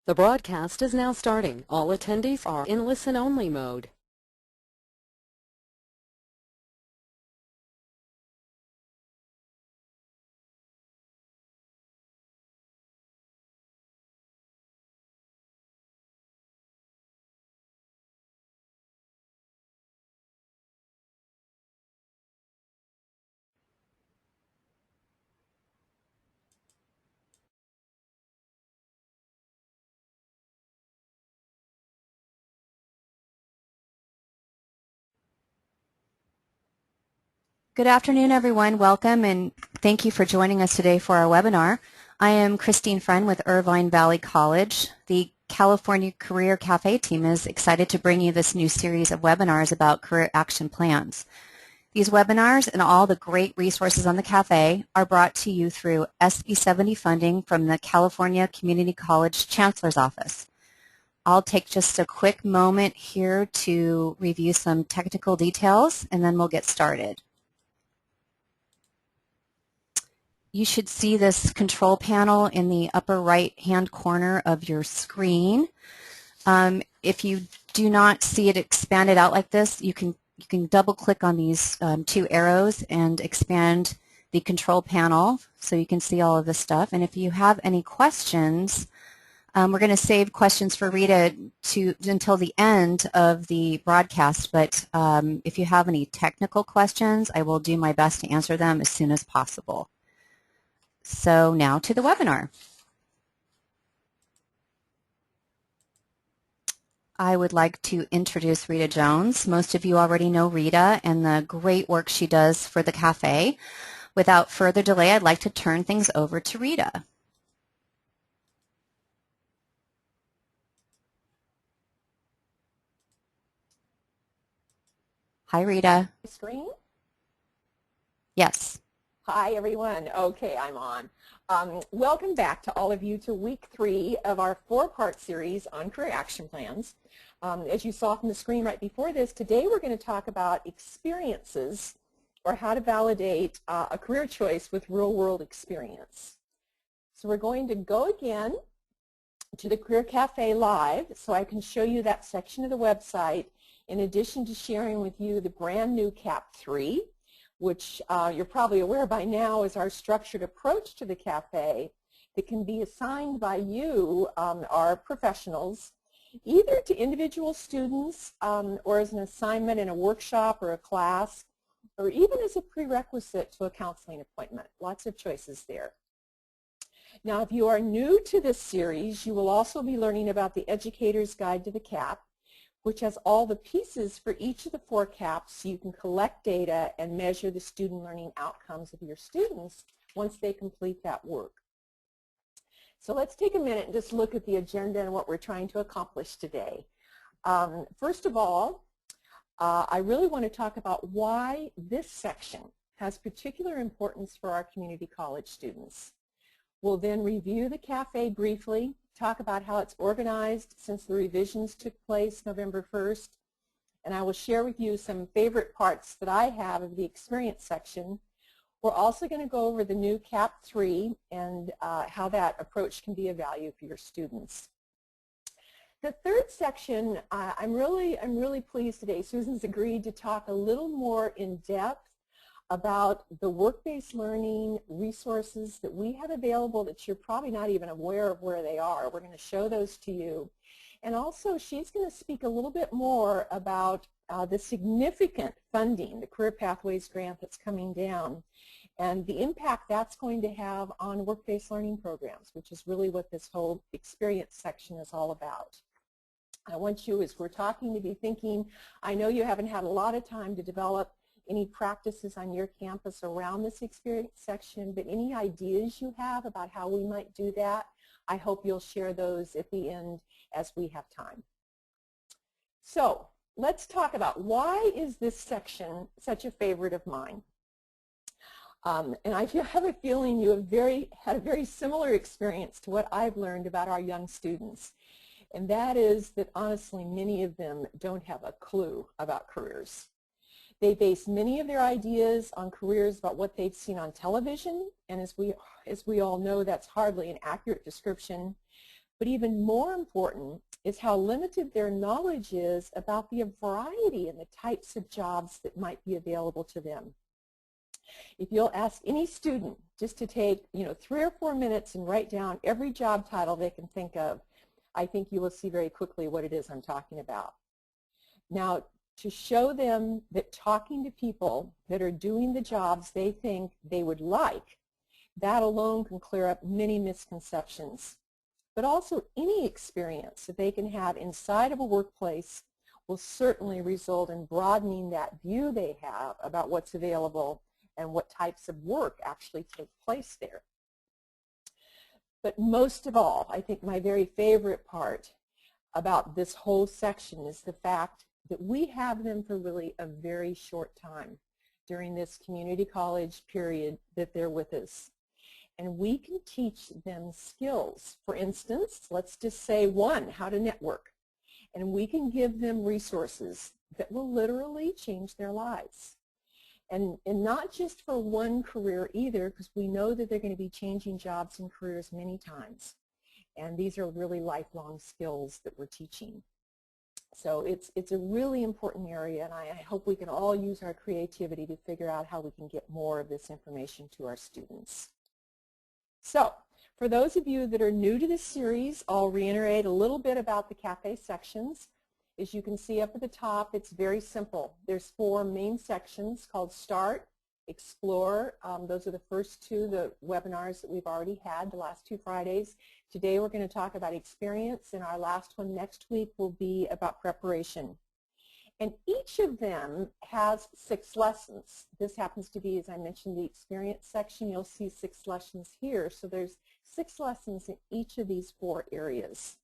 The broadcast is now starting. All attendees are in listen-only mode. Good afternoon, everyone. Welcome, and thank you for joining us today for our webinar. I am Christine Friend with Irvine Valley College. The California Career Café team is excited to bring you this new series of webinars about career action plans. These webinars and all the great resources on the Café are brought to you through SB 70 funding from the California Community College Chancellor's Office. I'll take just a quick moment here to review some technical details, and then we'll get started. You should see this control panel in the upper right-hand corner of your screen. If you do not see it expanded out like this, you can double-click on these two arrows and expand the control panel so you can see all of this stuff. And if you have any questions, we're going to save questions for Rita until the end of the broadcast, but if you have any technical questions, I will do my best to answer them as soon as possible. So now to the webinar. I would like to introduce Rita Jones. Most of you already know Rita and the great work she does for the Café. Without further delay, I'd like to turn things over to Rita. Hi, Rita. Screen? Yes. Hi, everyone. Okay, I'm on. Welcome back to all of you to week 3 of our 4-part series on career action plans. As you saw from the screen right before this, today we're going to talk about experiences or how to validate a career choice with real-world experience. So we're going to go again to the Career Café Live so I can show you that section of the website in addition to sharing with you the brand new CAP 3, which you're probably aware by now is our structured approach to the Café that can be assigned by you, our professionals, either to individual students or as an assignment in a workshop or a class, or even as a prerequisite to a counseling appointment. Lots of choices there. Now, if you are new to this series, you will also be learning about the Educator's Guide to the CAP, which has all the pieces for each of the 4 CAPs so you can collect data and measure the student learning outcomes of your students once they complete that work. So let's take a minute and just look at the agenda and what we're trying to accomplish today. First of all, I really want to talk about why this section has particular importance for our community college students. We'll then review the Café briefly, talk about how it's organized since the revisions took place November 1st, and I will share with you some favorite parts that I have of the experience section. We're also going to go over the new CAP 3 and how that approach can be of value for your students. The third section, I'm really pleased today. Susan's agreed to talk a little more in depth about the work-based learning resources that we have available that you're probably not even aware of where they are. We're going to show those to you. And also, she's going to speak a little bit more about the significant funding, the Career Pathways grant that's coming down, and the impact that's going to have on work-based learning programs, which is really what this whole experience section is all about. I want you, as we're talking, to be thinking, I know you haven't had a lot of time to develop any practices on your campus around this experience section, but any ideas you have about how we might do that, I hope you'll share those at the end as we have time. So let's talk about why is this section such a favorite of mine. And I have a feeling you have had a very similar experience to what I've learned about our young students. And that is that honestly many of them don't have a clue about careers. They base many of their ideas on careers about what they've seen on television, and as we all know, that's hardly an accurate description. But even more important is how limited their knowledge is about the variety and the types of jobs that might be available to them. If you'll ask any student just to take, 3 or 4 minutes and write down every job title they can think of, I think you will see very quickly what it is I'm talking about. Now, to show them that talking to people that are doing the jobs they think they would like, that alone can clear up many misconceptions. But also any experience that they can have inside of a workplace will certainly result in broadening that view they have about what's available and what types of work actually take place there. But most of all, I think my very favorite part about this whole section is the fact that we have them for really a very short time during this community college period that they're with us. And we can teach them skills. For instance, let's just say one, how to network. And we can give them resources that will literally change their lives. And not just for one career either, because we know that they're going to be changing jobs and careers many times. And these are really lifelong skills that we're teaching. So it's a really important area, and I hope we can all use our creativity to figure out how we can get more of this information to our students. So, for those of you that are new to this series, I'll reiterate a little bit about the Café sections. As you can see up at the top, it's very simple. There's 4 main sections called Start, Explore. Those are the first 2, the webinars that we've already had the last 2 Fridays. Today we're going to talk about Experience, and our last one next week will be about Preparation. And each of them has 6 lessons. This happens to be, as I mentioned, the Experience section. You'll see 6 lessons here. So there's 6 lessons in each of these 4 areas.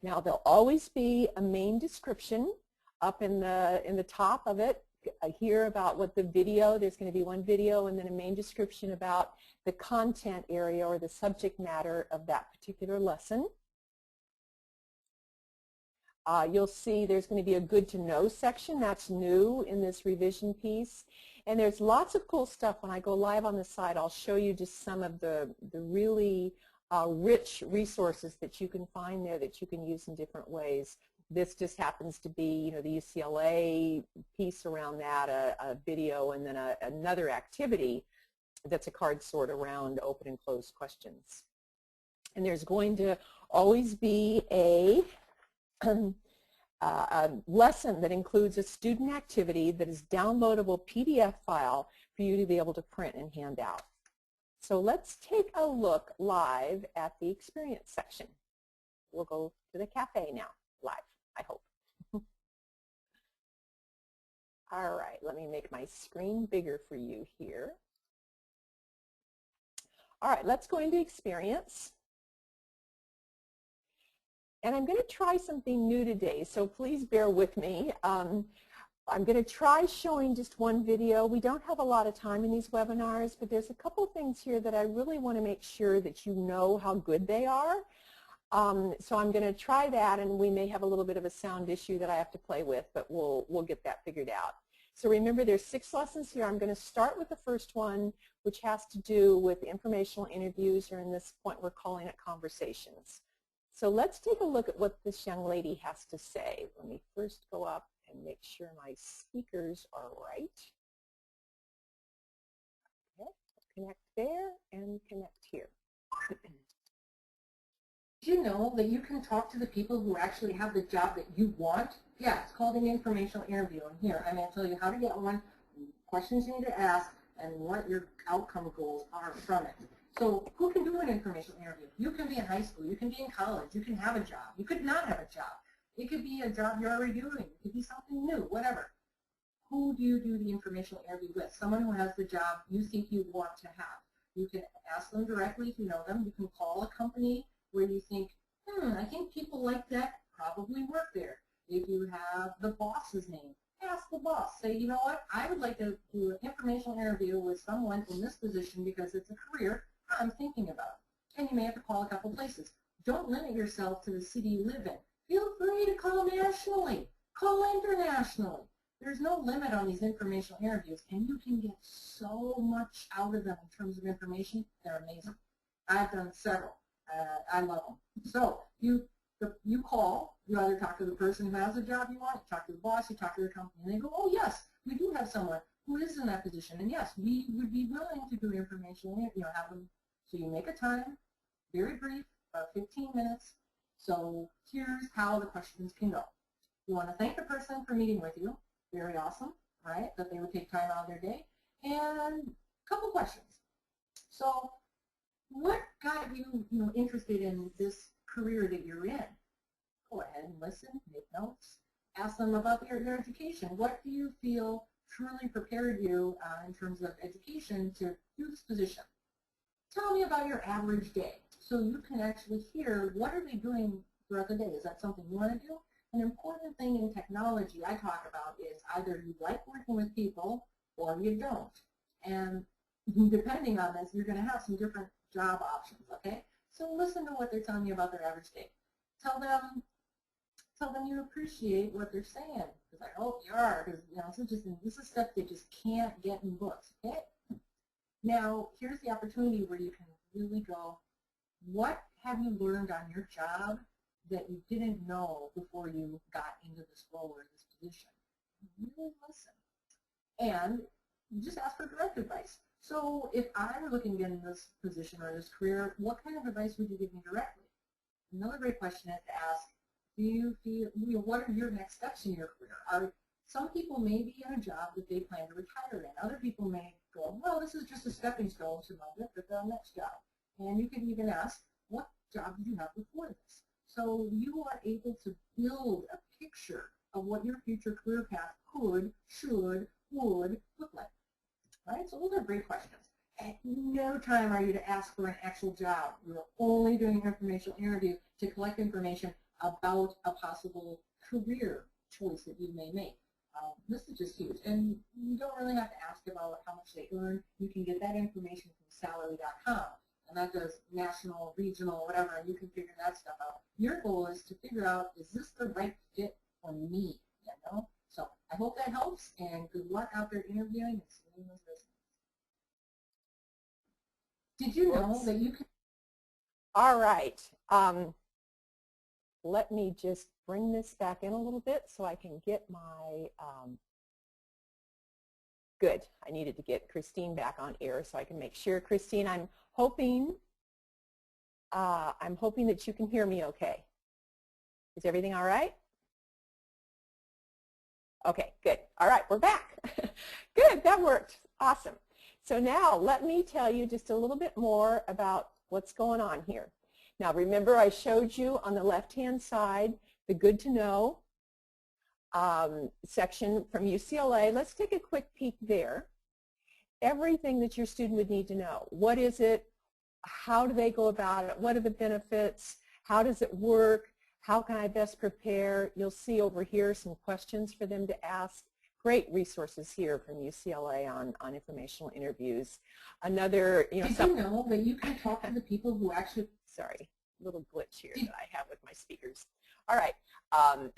Now, there'll always be a main description up in the top of it. Here about what the video, there's going to be one video and then a main description about the content area or the subject matter of that particular lesson. You'll see there's going to be a good to know section. That's new in this revision piece. And there's lots of cool stuff. When I go live on the site, I'll show you just some of the really rich resources that you can find there that you can use in different ways. This just happens to be, the UCLA piece around that, a video, and then another activity that's a card sort around open and closed questions. And there's going to always be a lesson that includes a student activity that is downloadable PDF file for you to be able to print and hand out. So let's take a look live at the Experience section. We'll go to the Café now, live, I hope. All right, let me make my screen bigger for you here. All right, let's go into Experience. And I'm going to try something new today, so please bear with me. I'm going to try showing just one video. We don't have a lot of time in these webinars, but there's a couple things here that I really want to make sure that you know how good they are. So I'm going to try that, and we may have a little bit of a sound issue that I have to play with, but we'll get that figured out. So remember, there's 6 lessons here. I'm going to start with the first one, which has to do with informational interviews, or in this point we're calling it conversations. So let's take a look at what this young lady has to say. Let me first go up and make sure my speakers are right. Okay, connect there and connect here. Did you know that you can talk to the people who actually have the job that you want? Yeah, it's called an informational interview. And here, I'm going to tell you how to get one, questions you need to ask, and what your outcome goals are from it. So who can do an informational interview? You can be in high school. You can be in college. You can have a job. You could not have a job. It could be a job you're already doing. It could be something new, whatever. Who do you do the informational interview with? Someone who has the job you think you want to have. You can ask them directly if you know them. You can call a company where you think, I think people like that probably work there. If you have the boss's name, ask the boss. Say, you know what, I would like to do an informational interview with someone in this position because it's a career I'm thinking about. And you may have to call a couple places. Don't limit yourself to the city you live in. Feel free to call nationally. Call internationally. There's no limit on these informational interviews, and you can get so much out of them in terms of information. They're amazing. I've done several. I love them. So you call, you either talk to the person who has the job you want, you talk to the boss, you talk to the company, and they go, oh yes, we do have someone who is in that position, and yes, we would be willing to do information, have them. So you make a time, very brief, about 15 minutes. So here's how the questions can go. You want to thank the person for meeting with you. Very awesome, right? That they would take time out of their day. And a couple questions. So what got you, interested in this career that you're in? Go ahead and listen, make notes, ask them about their education. What do you feel truly prepared you in terms of education to do this position? Tell me about your average day so you can actually hear what are they doing throughout the day. Is that something you want to do? An important thing in technology I talk about is either you like working with people or you don't. And depending on this, you're going to have some different job options, okay? So listen to what they're telling you about their average day. Tell them you appreciate what they're saying, because I hope you are, because this is stuff they just can't get in books, okay? Now, here's the opportunity where you can really go, what have you learned on your job that you didn't know before you got into this role or this position? Really listen. And just ask for direct advice. So if I were looking to get in this position or this career, what kind of advice would you give me directly? Another great question is to ask, do you feel, what are your next steps in your career? Some people may be in a job that they plan to retire in. Other people may go, well, this is just a stepping stone to my next job. And you can even ask, what job did you have before this? So you are able to build a picture of what your future career path could, should, would look like. Right? So those are great questions. At no time are you to ask for an actual job. You're only doing an informational interview to collect information about a possible career choice that you may make. This is just huge. And you don't really have to ask about how much they earn. You can get that information from salary.com. And that does national, regional, whatever, and you can figure that stuff out. Your goal is to figure out, is this the right fit for me? So I hope that helps, and good luck out there interviewing and seeing those resumes. Did you know that you can... All right. Let me just bring this back in a little bit so I can get my... Good. I needed to get Christine back on air so I can make sure. Christine, I'm hoping that you can hear me okay. Is everything all right? Okay, good. All right, we're back. Good, that worked. Awesome. So now let me tell you just a little bit more about what's going on here. Now remember, I showed you on the left-hand side the good to know section from UCLA. Let's take a quick peek there. Everything that your student would need to know. What is it? How do they go about it? What are the benefits? How does it work? How can I best prepare? You'll see over here some questions for them to ask. Great resources here from UCLA on informational interviews. Another, Did you know that you can talk to the people who actually... Sorry, little glitch here that I have with my speakers. All right,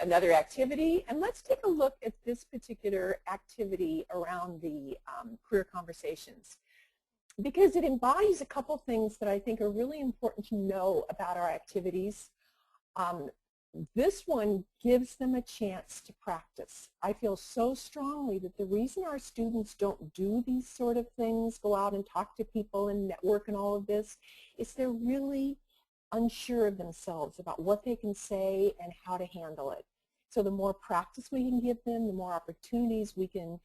another activity, and let's take a look at this particular activity around the career conversations, because it embodies a couple things that I think are really important to know about our activities. This one gives them a chance to practice. I feel so strongly that the reason our students don't do these sort of things, go out and talk to people and network and all of this, is they're really unsure of themselves about what they can say and how to handle it. So the more practice we can give them, the more opportunities we can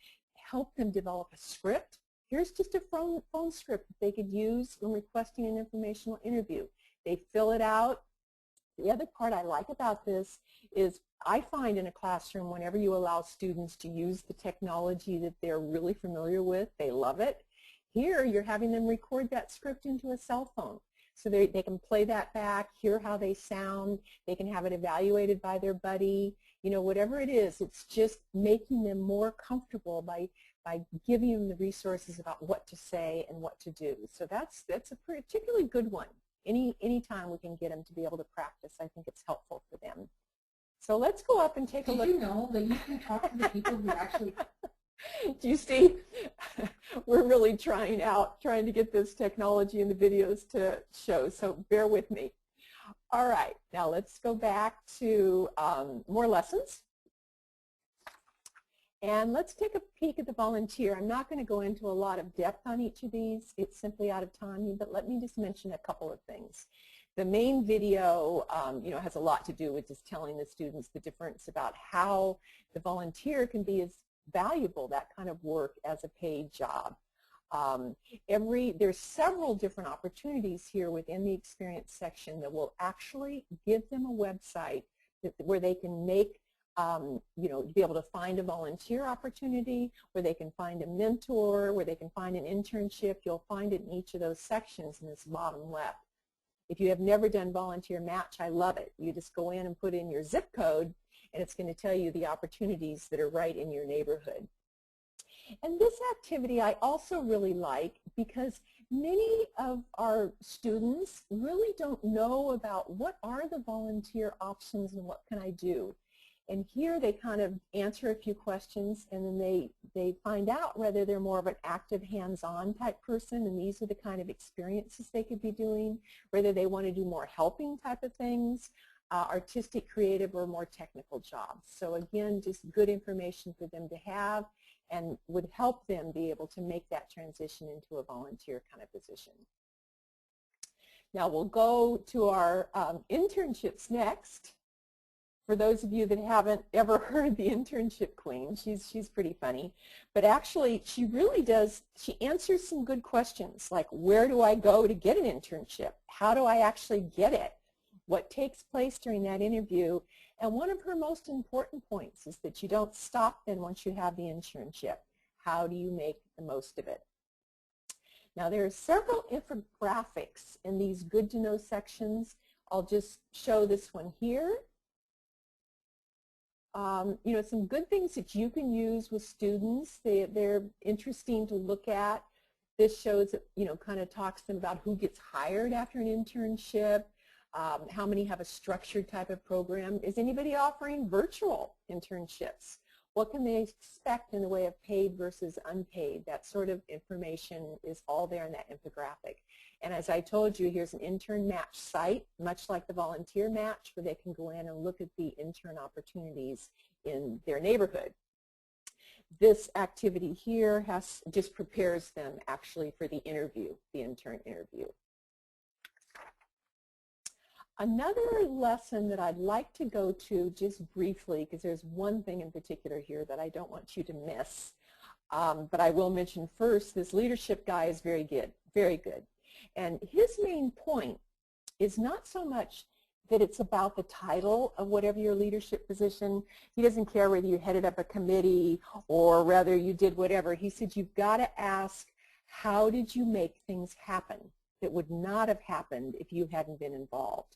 help them develop a script. Here's just a phone script that they could use when requesting an informational interview. They fill it out. The other part I like about this is I find in a classroom, whenever you allow students to use the technology that they're really familiar with, they love it. Here you're having them record that script into a cell phone. So they can play that back, hear how they sound, they can have it evaluated by their buddy, whatever it is, it's just making them more comfortable by giving them the resources about what to say and what to do. So that's a particularly good one. Any time we can get them to be able to practice, I think it's helpful for them. So let's go up and take a look. Did you know that you can talk to the people who actually... Do you see? We're really trying to get this technology in the videos to show, so bear with me. All right, now let's go back to more lessons. And let's take a peek at the volunteer. I'm not going to go into a lot of depth on each of these. It's simply out of time, but let me just mention a couple of things. The main video has a lot to do with just telling the students the difference about how the volunteer can be as valuable, that kind of work, as a paid job. There's several different opportunities here within the experience section that will actually give them a website where they can make be able to find a volunteer opportunity, where they can find a mentor, where they can find an internship. You'll find it in each of those sections in this bottom left. If you have never done Volunteer Match, I love it. You just go in and put in your zip code, and it's going to tell you the opportunities that are right in your neighborhood. And this activity I also really like because many of our students really don't know about what are the volunteer options and what can I do. And here they kind of answer a few questions, and then they find out whether they're more of an active hands-on type person, and these are the kind of experiences they could be doing, whether they want to do more helping type of things, artistic, creative, or more technical jobs. So again, just good information for them to have and would help them be able to make that transition into a volunteer kind of position. Now we'll go to our internships next. For those of you that haven't ever heard the Internship Queen, she's pretty funny. But actually, she really does, she answers some good questions, like where do I go to get an internship? How do I actually get it? What takes place during that interview? And one of her most important points is that you don't stop then once you have the internship. How do you make the most of it? Now, there are several infographics in these good to know sections. I'll just show this one here. Some good things that you can use with students. They're interesting to look at. This shows, kind of talks to them about who gets hired after an internship, how many have a structured type of program. Is anybody offering virtual internships? What can they expect in the way of paid versus unpaid? That sort of information is all there in that infographic. And as I told you, here's an intern match site, much like the volunteer match, where they can go in and look at the intern opportunities in their neighborhood. This activity here just prepares them actually for the interview, the intern interview. Another lesson that I'd like to go to just briefly, because there's one thing in particular here that I don't want you to miss, but I will mention first, this leadership guy is very good, very good. And his main point is not so much that it's about the title of whatever your leadership position. He doesn't care whether you headed up a committee or whether you did whatever. He said you've got to ask, how did you make things happen that would not have happened if you hadn't been involved?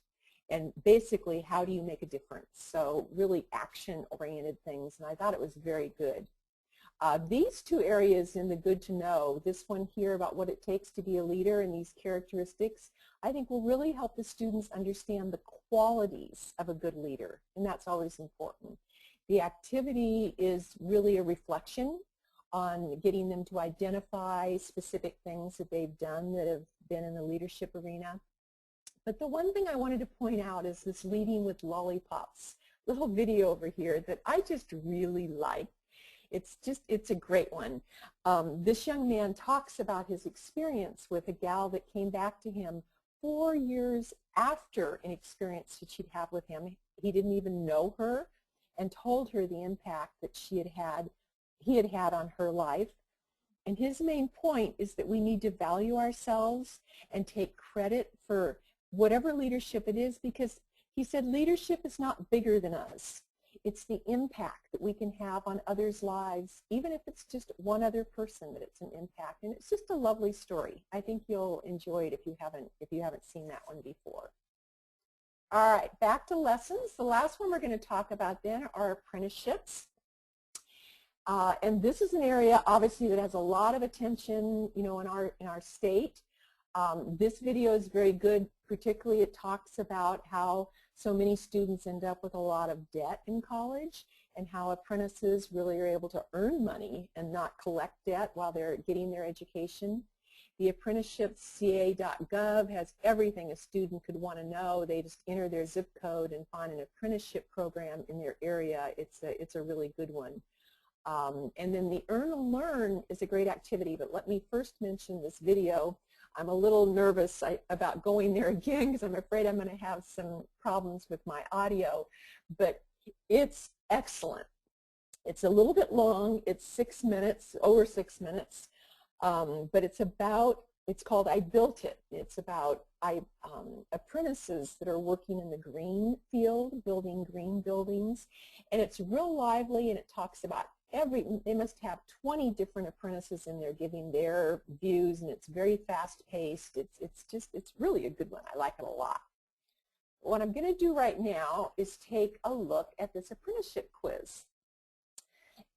And basically, how do you make a difference? So really action-oriented things, and I thought it was very good. These two areas in the good to know, this one here about what it takes to be a leader and these characteristics, I think will really help the students understand the qualities of a good leader, and that's always important. The activity is really a reflection on getting them to identify specific things that they've done that have been in the leadership arena. But the one thing I wanted to point out is this leading with lollipops little video over here that I just really like. It's a great one. This young man talks about his experience with a gal that came back to him 4 years after an experience that she'd had with him. He didn't even know her, and told her the impact that he had had on her life. And his main point is that we need to value ourselves and take credit for whatever leadership it is, because he said leadership is not bigger than us. It's the impact that we can have on others' lives, even if it's just one other person that it's an impact. And it's just a lovely story. I think you'll enjoy it if you haven't seen that one before. All right, back to lessons. The last one we're going to talk about then are apprenticeships. And this is an area obviously that has a lot of attention, in our state. This video is very good. Particularly, it talks about how so many students end up with a lot of debt in college, and how apprentices really are able to earn money and not collect debt while they're getting their education. The apprenticeshipsca.gov has everything a student could want to know. They just enter their zip code and find an apprenticeship program in their area. It's a really good one. And then the Earn and Learn is a great activity, but let me first mention this video. I'm a little nervous about going there again because I'm afraid I'm going to have some problems with my audio, but it's excellent. It's a little bit long. It's 6 minutes, over 6 minutes, but it's called I Built It. It's about apprentices that are working in the green field, building green buildings, and it's real lively, and it talks about they must have 20 different apprentices in there giving their views, and it's very fast-paced. It's really a good one. I like it a lot. What I'm going to do right now is take a look at this apprenticeship quiz.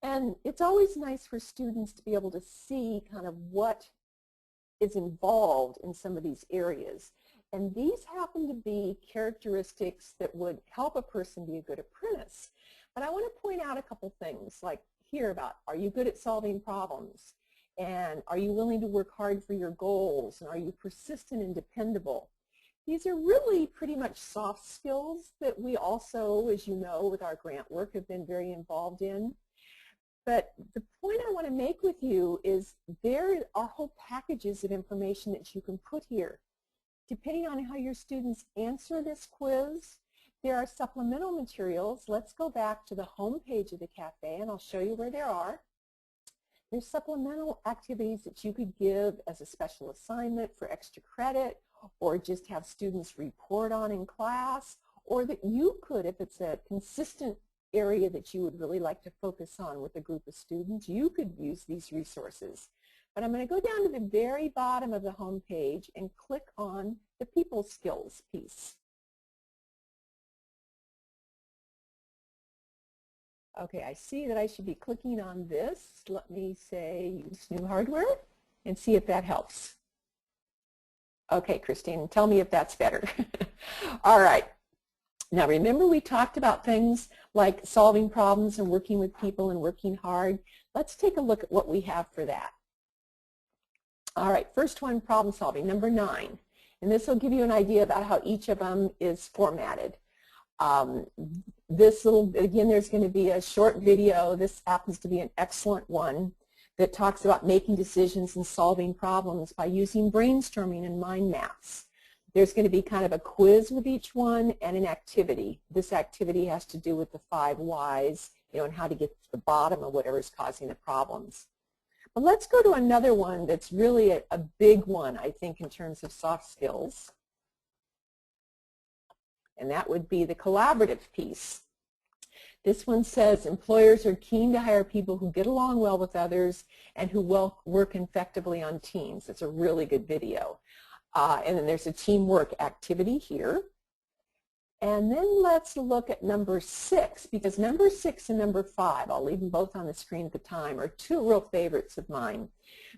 And it's always nice for students to be able to see kind of what is involved in some of these areas. And these happen to be characteristics that would help a person be a good apprentice. But I want to point out a couple things, like here about, are you good at solving problems? And are you willing to work hard for your goals? And are you persistent and dependable? These are really pretty much soft skills that we also, as you know, with our grant work have been very involved in. But the point I want to make with you is there are whole packages of information that you can put here. Depending on how your students answer this quiz, there are supplemental materials. Let's go back to the home page of the Café, and I'll show you where there are. There's supplemental activities that you could give as a special assignment for extra credit, or just have students report on in class, or that you could, if it's a consistent area that you would really like to focus on with a group of students, you could use these resources. But I'm going to go down to the very bottom of the home page and click on the people skills piece. Okay, I see that I should be clicking on this. Let me say use new hardware and see if that helps. Okay, Christine, tell me if that's better. All right. Now remember, we talked about things like solving problems and working with people and working hard. Let's take a look at what we have for that. All right, first one, problem solving, number 9. And this will give you an idea about how each of them is formatted. Again, there's going to be a short video. This happens to be an excellent one that talks about making decisions and solving problems by using brainstorming and mind maps. There's going to be kind of a quiz with each one and an activity. This activity has to do with the 5 whys, and how to get to the bottom of whatever is causing the problems. But let's go to another one that's really a big one, I think, in terms of soft skills. And that would be the collaborative piece. This one says employers are keen to hire people who get along well with others and who work effectively on teams. It's a really good video. And then there's a teamwork activity here. And then let's look at number 6, because number 6 and number 5, I'll leave them both on the screen at the time, are 2 real favorites of mine.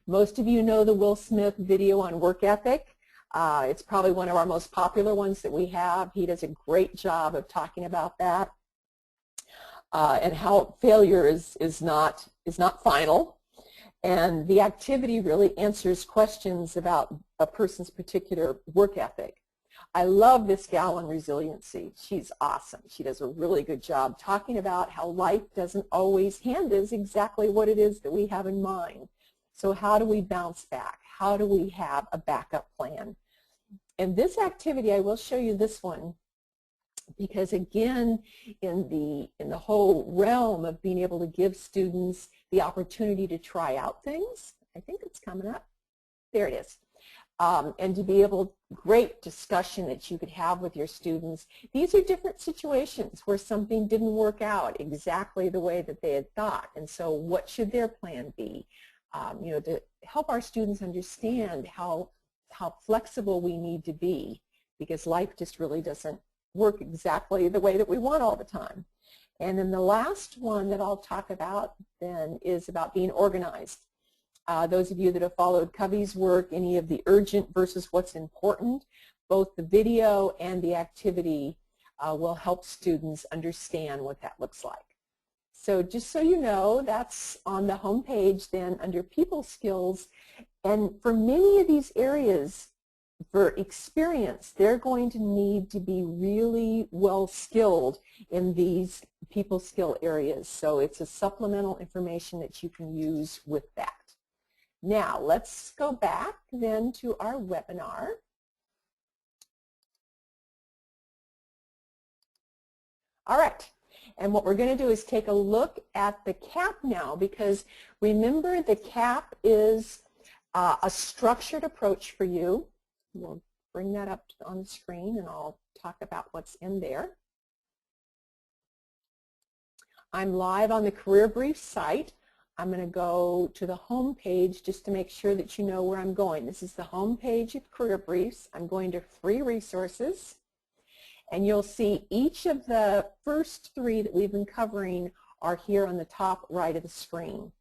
Most of you know the Will Smith video on work ethic. It's probably one of our most popular ones that we have. He does a great job of talking about that and how failure is not final. And the activity really answers questions about a person's particular work ethic. I love this gal on resiliency. She's awesome. She does a really good job talking about how life doesn't always hand us exactly what it is that we have in mind. So how do we bounce back? How do we have a backup plan? And this activity, I will show you this one, because again, in the whole realm of being able to give students the opportunity to try out things, I think it's coming up. There it is. And to be able, great discussion that you could have with your students. These are different situations where something didn't work out exactly the way that they had thought. And so what should their plan be? To help our students understand how flexible we need to be, because life just really doesn't work exactly the way that we want all the time. And then the last one that I'll talk about then is about being organized. Those of you that have followed Covey's work, any of the urgent versus what's important, both the video and the activity will help students understand what that looks like. So just so you know, that's on the home page then under People Skills. And for many of these areas, for experience, they're going to need to be really well skilled in these people skill areas. So it's a supplemental information that you can use with that. Now let's go back then to our webinar. All right. And what we're going to do is take a look at the CAP now, because remember the CAP is a structured approach for you. We'll bring that up on the screen and I'll talk about what's in there. I'm live on the Career Brief site. I'm going to go to the home page just to make sure that you know where I'm going. This is the home page of Career Briefs. I'm going to free resources. And you'll see each of the first three that we've been covering are here on the top right of the screen.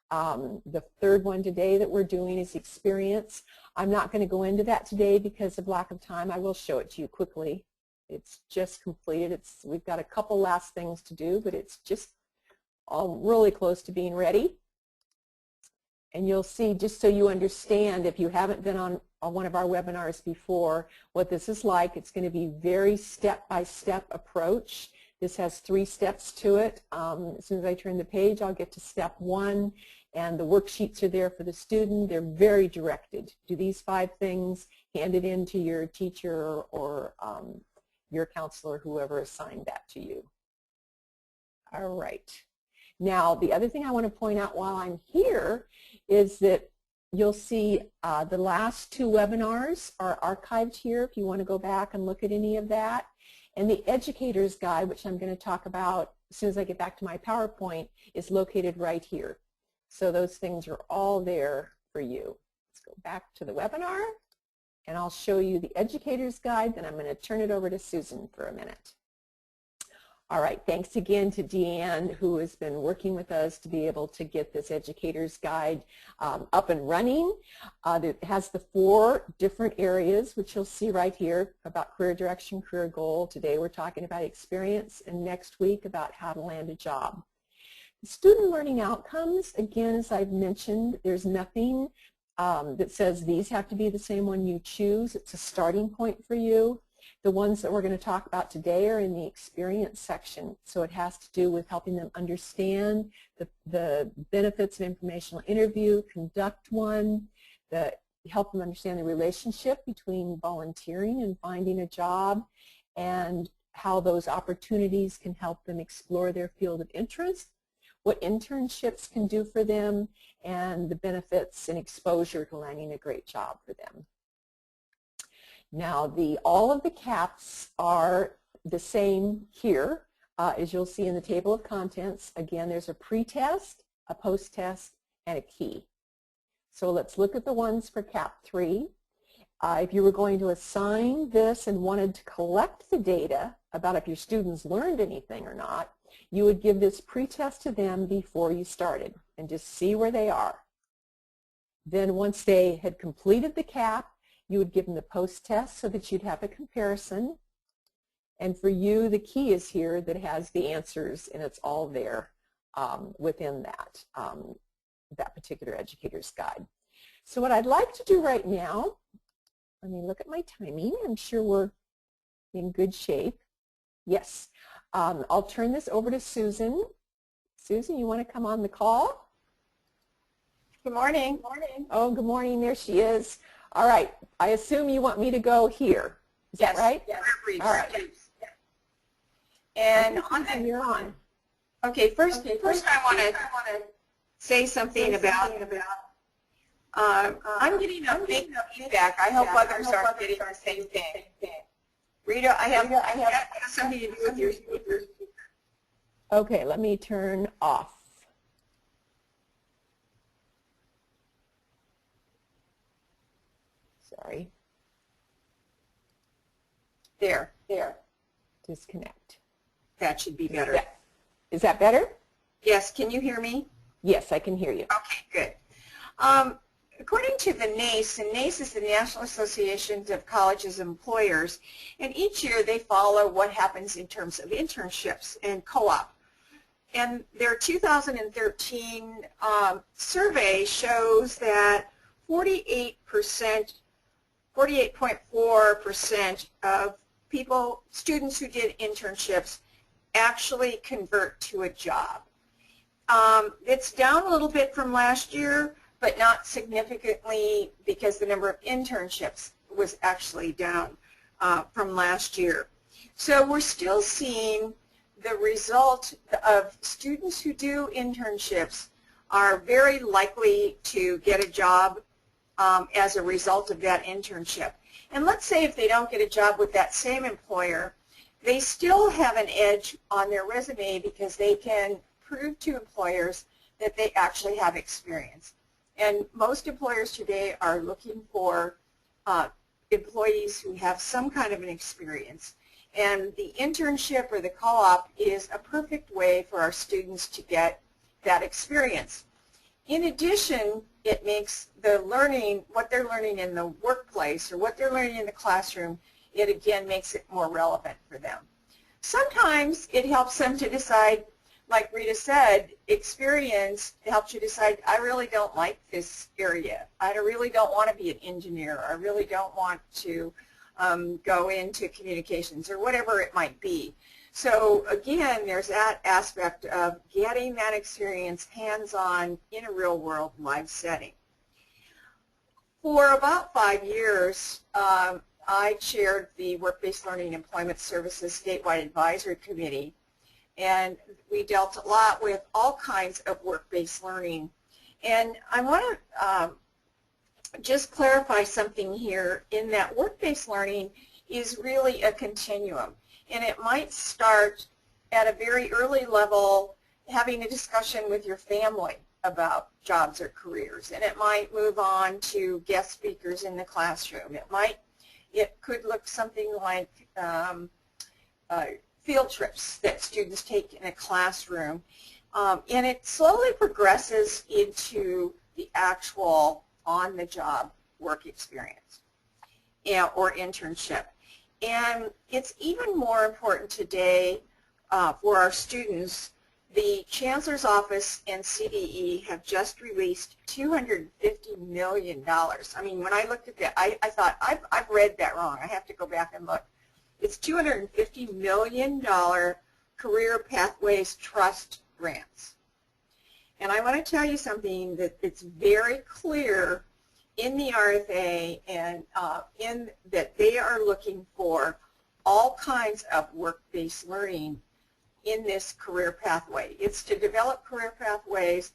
The third one today that we're doing is experience. I'm not going to go into that today because of lack of time. I will show it to you quickly. It's just completed. We've got a couple last things to do, but it's just all really close to being ready. And you'll see, just so you understand, if you haven't been on one of our webinars before, what this is like. It's going to be very step-by-step approach. This has 3 steps to it. As soon as I turn the page, I'll get to step 1, and the worksheets are there for the student. They're very directed. Do these 5 things, hand it in to your teacher or your counselor, whoever assigned that to you. All right. Now, the other thing I want to point out while I'm here is that you'll see the last 2 webinars are archived here if you want to go back and look at any of that. And the Educator's Guide, which I'm going to talk about as soon as I get back to my PowerPoint, is located right here. So those things are all there for you. Let's go back to the webinar, and I'll show you the Educator's Guide, then I'm going to turn it over to Susan for a minute. All right, thanks again to Deanne, who has been working with us to be able to get this Educator's Guide up and running. It has the 4 different areas, which you'll see right here, about career direction, career goal. Today we're talking about experience, and next week about how to land a job. The student learning outcomes, again, as I've mentioned, there's nothing that says these have to be the same one you choose. It's a starting point for you. The ones that we're going to talk about today are in the experience section, so it has to do with helping them understand the benefits of informational interview, conduct one, help them understand the relationship between volunteering and finding a job, and how those opportunities can help them explore their field of interest, what internships can do for them, and the benefits and exposure to landing a great job for them. Now, all of the CAPs are the same here, as you'll see in the table of contents. Again, there's a pre-test, a post-test, and a key. So let's look at the ones for CAP 3. If you were going to assign this and wanted to collect the data about if your students learned anything or not, you would give this pre-test to them before you started and just see where they are. Then once they had completed the CAP, you would give them the post-test so that you'd have a comparison. And for you, the key is here that has the answers, and it's all there within that particular Educator's Guide. So what I'd like to do right now, let me look at my timing. I'm sure we're in good shape. Yes. I'll turn this over to Susan. Susan, you want to come on the call? Good morning. Good morning. Oh, good morning. There she is. All right. I assume you want me to go here. Is that right? Yes. All right. Yes. And you're on. Okay. First I want to say something about. I'm getting a big feedback. I hope others are getting the same thing. Rita, I have something to do with your speakers. Okay. Let me turn off. Sorry. There. Disconnect. That should be better. Is that better? Yes. Can you hear me? Yes, I can hear you. Okay, good. according to the NACE, and NACE is the National Association of Colleges and Employers, and each year they follow what happens in terms of internships and co-op. And their 2013 survey shows that 48.4% of students who did internships actually convert to a job. It's down a little bit from last year, but not significantly because the number of internships was actually down from last year. So we're still seeing the result of students who do internships are very likely to get a job as a result of that internship. And let's say if they don't get a job with that same employer, they still have an edge on their resume because they can prove to employers that they actually have experience. And most employers today are looking for employees who have some kind of an experience. And the internship or the co-op is a perfect way for our students to get that experience. In addition, it makes the learning, what they're learning in the workplace or what they're learning in the classroom, it again makes it more relevant for them. Sometimes it helps them to decide, like Rita said, experience helps you decide, I really don't like this area. I really don't want to be an engineer. I really don't want to go into communications or whatever it might be. So again, there's that aspect of getting that experience hands-on in a real-world live setting. For about 5 years, I chaired the Work-Based Learning Employment Services Statewide Advisory Committee, and we dealt a lot with all kinds of work-based learning. And I want to just clarify something here in that work-based learning is really a continuum. And it might start at a very early level having a discussion with your family about jobs or careers. And it might move on to guest speakers in the classroom. It could look something like field trips that students take in a classroom. And it slowly progresses into the actual on-the-job work experience or internship. And it's even more important today for our students. The Chancellor's Office and CDE have just released $250 million. I mean, when I looked at that, I thought, I've read that wrong. I have to go back and look. It's $250 million Career Pathways Trust grants. And I want to tell you something that it's very clear in the RFA and in that they are looking for all kinds of work-based learning in this career pathway. It's to develop career pathways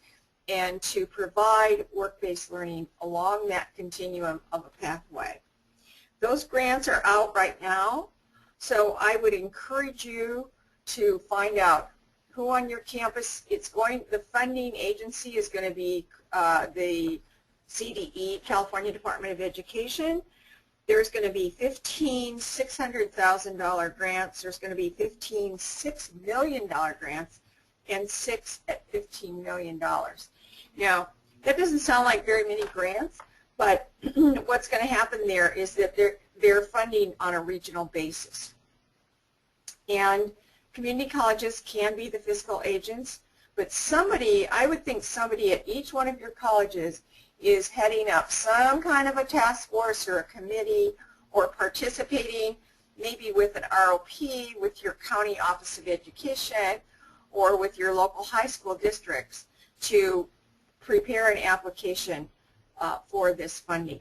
and to provide work-based learning along that continuum of a pathway. Those grants are out right now, so I would encourage you to find out who on your campus the funding agency is going to be the CDE, California Department of Education. There's going to be 15 $600,000 grants. There's going to be 15 $6 million grants and 6 at $15 million. Now, that doesn't sound like very many grants, but what's going to happen there is that they're funding on a regional basis. And community colleges can be the fiscal agents, but I would think somebody at each one of your colleges is heading up some kind of a task force or a committee or participating maybe with an ROP with your county office of education or with your local high school districts to prepare an application for this funding.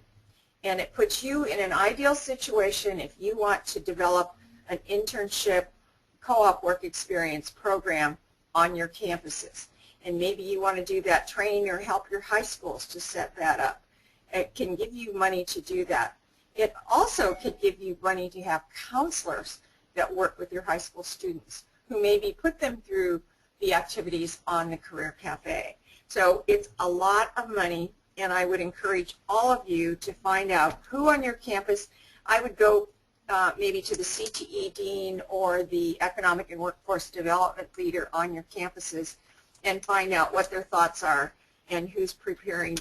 And it puts you in an ideal situation if you want to develop an internship co-op work experience program on your campuses. And maybe you want to do that training or help your high schools to set that up. It can give you money to do that. It also could give you money to have counselors that work with your high school students who maybe put them through the activities on the Career Cafe. So it's a lot of money, and I would encourage all of you to find out who on your campus. I would go maybe to the CTE dean or the Economic and Workforce Development leader on your campuses and find out what their thoughts are and who's preparing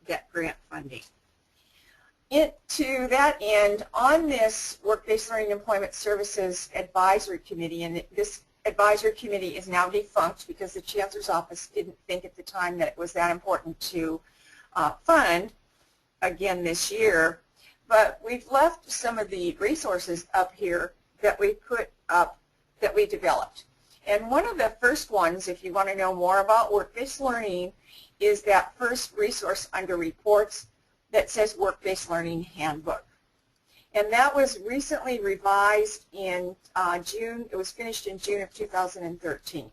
that grant funding. To that end, on this Work-Based Learning Employment Services Advisory Committee, and this advisory committee is now defunct because the Chancellor's Office didn't think at the time that it was that important to fund again this year, but we've left some of the resources up here that we put up that we developed. And one of the first ones, if you want to know more about work-based learning, is that first resource under reports that says Work-Based Learning Handbook. And that was recently revised in June. It was finished in June of 2013.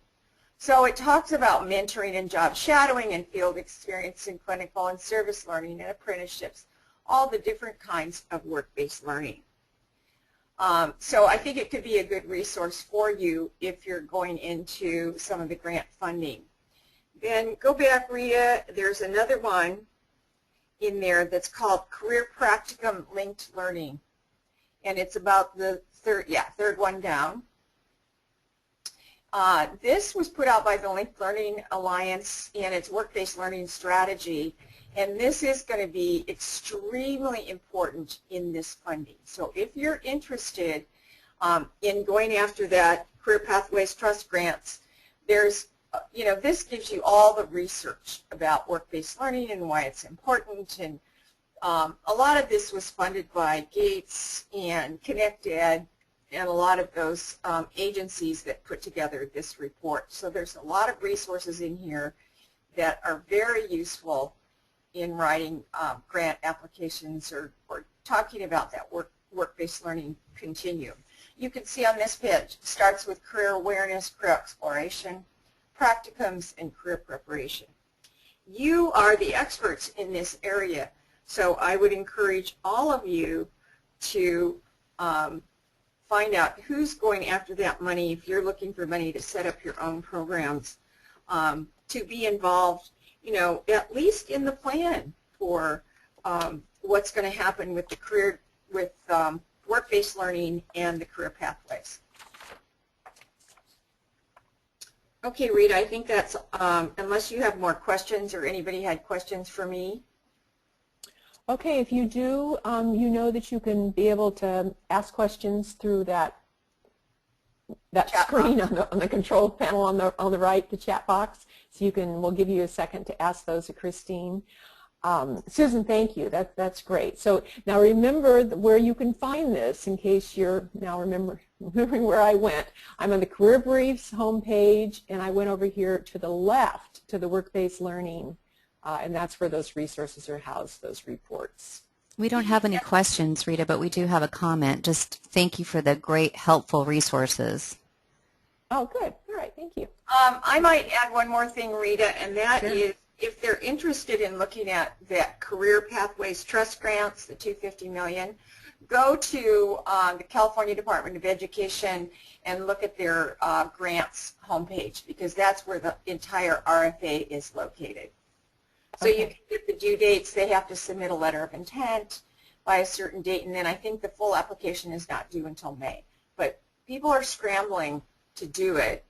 So it talks about mentoring and job shadowing and field experience in clinical and service learning and apprenticeships, all the different kinds of work-based learning. So I think it could be a good resource for you if you're going into some of the grant funding. Then go back, Rita. There's another one in there that's called Career Practicum Linked Learning. And it's about the third one down. This was put out by the Linked Learning Alliance and its work-based learning strategy. And this is going to be extremely important in this funding. So if you're interested in going after that Career Pathways Trust grants, there's, this gives you all the research about work-based learning and why it's important. And a lot of this was funded by Gates and ConnectEd and a lot of those agencies that put together this report. So there's a lot of resources in here that are very useful in writing grant applications or talking about that work-based learning continuum. You can see on this page, it starts with career awareness, career exploration, practicums, and career preparation. You are the experts in this area, so I would encourage all of you to find out who's going after that money if you're looking for money to set up your own programs, to be involved, at least in the plan for what's going to happen with the career, with work-based learning and the career pathways. Okay, Rita, I think that's, unless you have more questions or anybody had questions for me. Okay, if you do, you know that you can be able to ask questions through that screen on the control panel on the right, the chat box. So we'll give you a second to ask those to Christine. Susan, thank you. That's great. So now remember where you can find this in case you're now remembering where I went. I'm on the Career Briefs homepage, and I went over here to the left to the work-based learning, and that's where those resources are housed, those reports. We don't have any questions, Rita, but we do have a comment. Just thank you for the great, helpful resources. Oh, good. All right. Thank you. I might add one more thing, Rita, and that Sure. is if they're interested in looking at that Career Pathways Trust grants, the $250 million, go to the California Department of Education and look at their grants homepage, because that's where the entire RFA is located. So Okay. you can get the due dates. They have to submit a letter of intent by a certain date, and then I think the full application is not due until May. But people are scrambling to do it.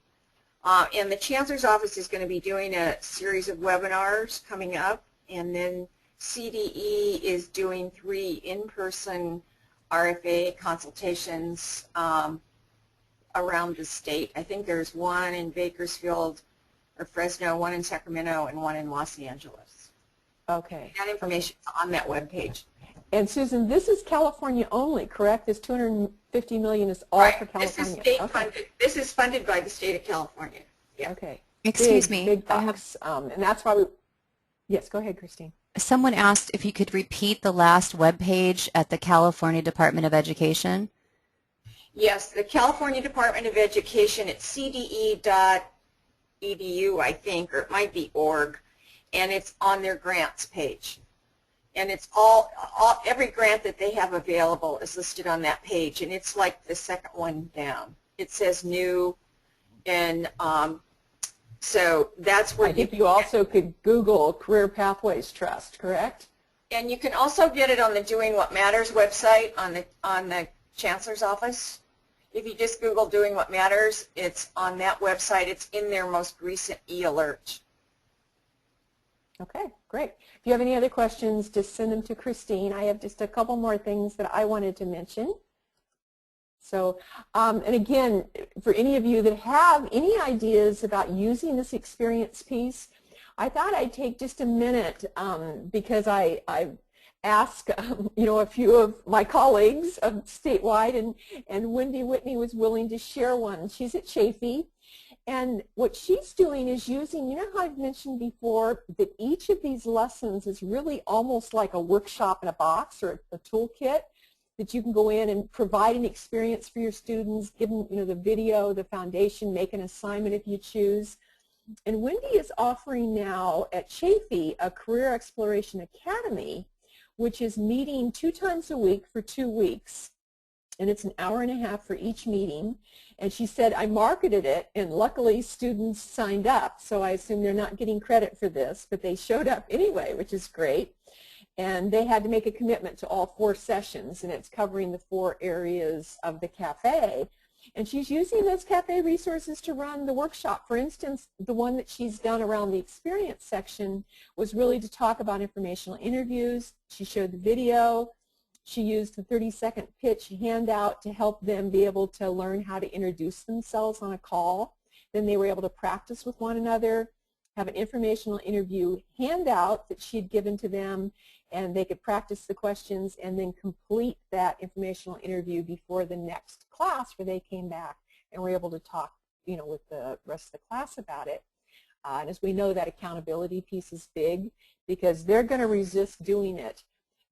And the Chancellor's Office is going to be doing a series of webinars coming up, and then CDE is doing 3 in-person RFA consultations around the state. I think there's one in Bakersfield or Fresno, one in Sacramento, and one in Los Angeles. Okay. That information is on that webpage. And Susan, this is California only, correct? This $250 million is all for California. This is state funded. This is funded by the state of California. Yeah. Okay. Excuse me. Big bucks. And that's why yes, go ahead, Christine. Someone asked if you could repeat the last web page at the California Department of Education. Yes, the California Department of Education, it's cde.edu, I think, or it might be org, and it's on their grants page. And it's every grant that they have available is listed on that page, and it's like the second one down. It says new, and so that's where I think you also could Google Career Pathways Trust, correct? And you can also get it on the Doing What Matters website on the Chancellor's Office. If you just Google Doing What Matters, it's on that website. It's in their most recent e-alert. Okay, great. If you have any other questions, just send them to Christine. I have just a couple more things that I wanted to mention. So, and again, for any of you that have any ideas about using this experience piece, I thought I'd take just a minute because I asked, you know, a few of my colleagues of Statewide, and Wendy Whitney was willing to share one. She's at Chafee. And what she's doing is using, you know how I've mentioned before that each of these lessons is really almost like a workshop in a box or a toolkit that you can go in and provide an experience for your students, give them, you know, the video, the foundation, make an assignment if you choose. And Wendy is offering now at Chafee a Career Exploration Academy, which is meeting 2 times a week for 2 weeks. And it's an hour and a half for each meeting. And she said, I marketed it, and luckily students signed up, so I assume they're not getting credit for this, but they showed up anyway, which is great. And they had to make a commitment to all 4 sessions, and it's covering the 4 areas of the Café. And she's using those Café resources to run the workshop. For instance, the one that she's done around the experience section was really to talk about informational interviews. She showed the video. She used the 30-second pitch handout to help them be able to learn how to introduce themselves on a call. Then they were able to practice with one another, have an informational interview handout that she had given to them, and they could practice the questions and then complete that informational interview before the next class where they came back and were able to talk, you know, with the rest of the class about it. And as we know, that accountability piece is big because they're going to resist doing it.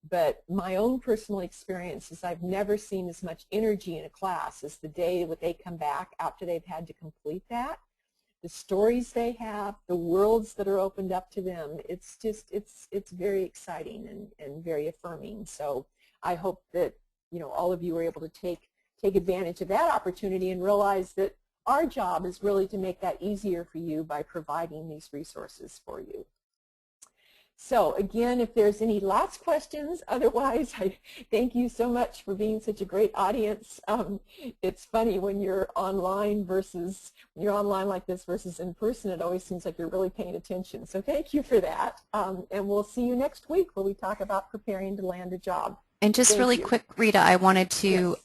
But my own personal experience is I've never seen as much energy in a class as the day that they come back after they've had to complete that. The stories they have, the worlds that are opened up to them, it's just, it's very exciting and very affirming. So I hope that, you know, all of you are able to take advantage of that opportunity and realize that our job is really to make that easier for you by providing these resources for you. So again, if there's any last questions, otherwise I thank you so much for being such a great audience. It's funny when you're online like this versus in person, it always seems like you're really paying attention. So thank you for that. And we'll see you next week where we talk about preparing to land a job. And just really quick, Rita, I wanted to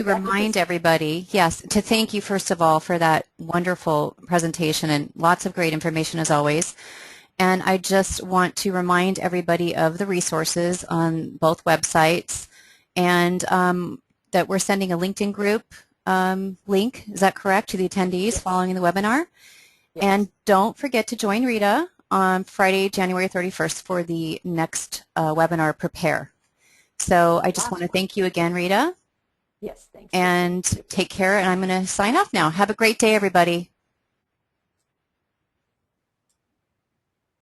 remind everybody, to thank you first of all for that wonderful presentation and lots of great information as always. And I just want to remind everybody of the resources on both websites and that we're sending a LinkedIn group link, is that correct, to the attendees following the webinar? Yes. And don't forget to join Rita on Friday, January 31st for the next webinar, Prepare. So I just want to thank you again, Rita. Yes, thanks. And take care, and I'm going to sign off now. Have a great day, everybody.